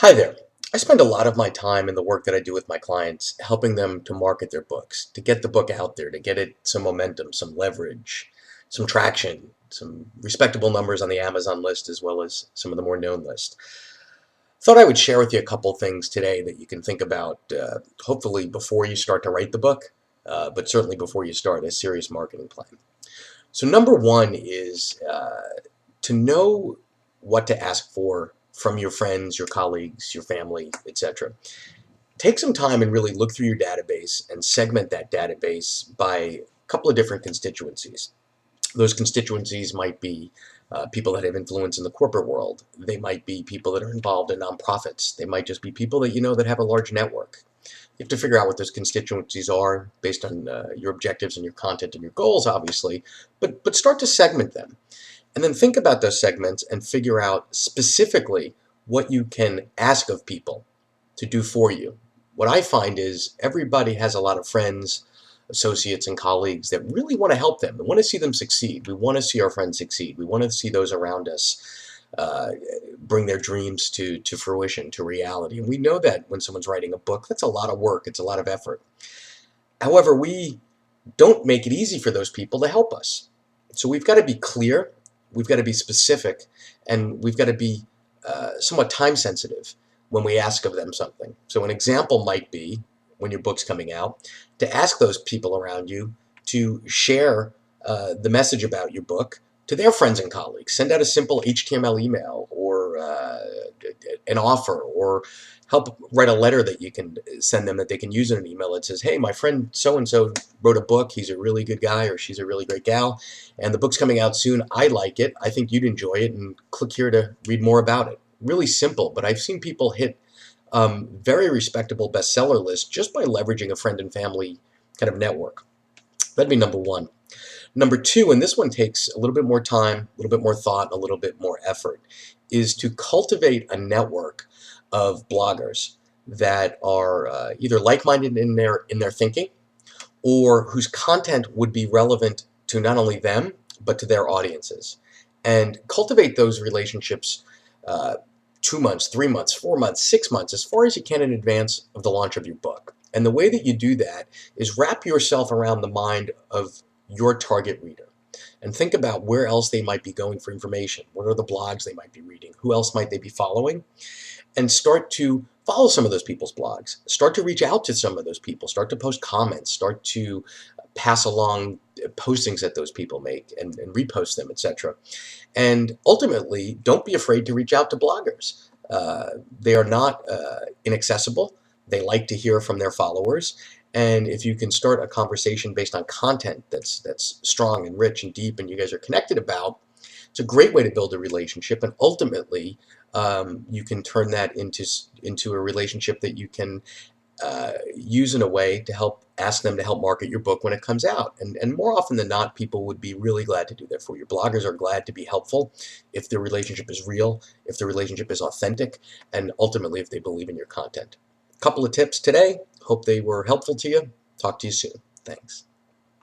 Hi there. I spend a lot of my time in the work that I do with my clients helping them to market their books, to get the book out there, to get it some momentum, some leverage, some traction, some respectable numbers on the Amazon list as well as some of the more known lists. Thought I would share with you a couple things today that you can think about, hopefully before you start to write the book, but certainly before you start a serious marketing plan. So number one is to know what to ask for from your friends, your colleagues, your family, etc. Take some time and really look through your database and segment that database by a couple of different constituencies. Those constituencies might be people that have influence in the corporate world. They might be people that are involved in nonprofits. They might just be people that you know that have a large network. You have to figure out what those constituencies are based on your objectives and your content and your goals, obviously, but start to segment them. And then think about those segments and figure out specifically what you can ask of people to do for you. What I find is everybody has a lot of friends, associates, and colleagues that really want to help them. We want to see them succeed. We want to see our friends succeed. We want to see those around us uh, bring their dreams to fruition, to reality. And we know that when someone's writing a book, that's a lot of work. It's a lot of effort. However, we don't make it easy for those people to help us. So we've got to be clear, we've got to be specific, and we've got to be somewhat time sensitive when we ask of them something. So an example might be, when your book's coming out, to ask those people around you to share the message about your book to their friends and colleagues. Send out a simple HTML email or an offer, or help write a letter that you can send them that they can use in an email that says, hey, my friend so-and-so wrote a book. He's a really good guy, or she's a really great gal, and the book's coming out soon. I like it. I think you'd enjoy it, and click here to read more about it. Really simple, but I've seen people hit very respectable bestseller lists just by leveraging a friend and family kind of network. That'd be number one. Number two, and this one takes a little bit more time, a little bit more thought, a little bit more effort, is to cultivate a network of bloggers that are either like-minded in their thinking, or whose content would be relevant to not only them but to their audiences, and cultivate those relationships 2 months, 3 months, 4 months, 6 months, as far as you can in advance of the launch of your book. And the way that you do that is wrap yourself around the mind of your target reader and think about where else they might be going for information. What are the blogs they might be reading? Who else might they be following? And start to follow some of those people's blogs. Start to reach out to some of those people. Start to post comments. Start to pass along postings that those people make and repost them, etc. And ultimately, don't be afraid to reach out to bloggers. They are not inaccessible. They like to hear from their followers. And if you can start a conversation based on content that's strong and rich and deep and you guys are connected about, it's a great way to build a relationship. And ultimately, you can turn that into a relationship that you can use in a way to ask them to help market your book when it comes out. And more often than not, people would be really glad to do that for you. Bloggers are glad to be helpful if the relationship is real, if the relationship is authentic, and ultimately if they believe in your content. A couple of tips today. Hope they were helpful to you. Talk to you soon. Thanks.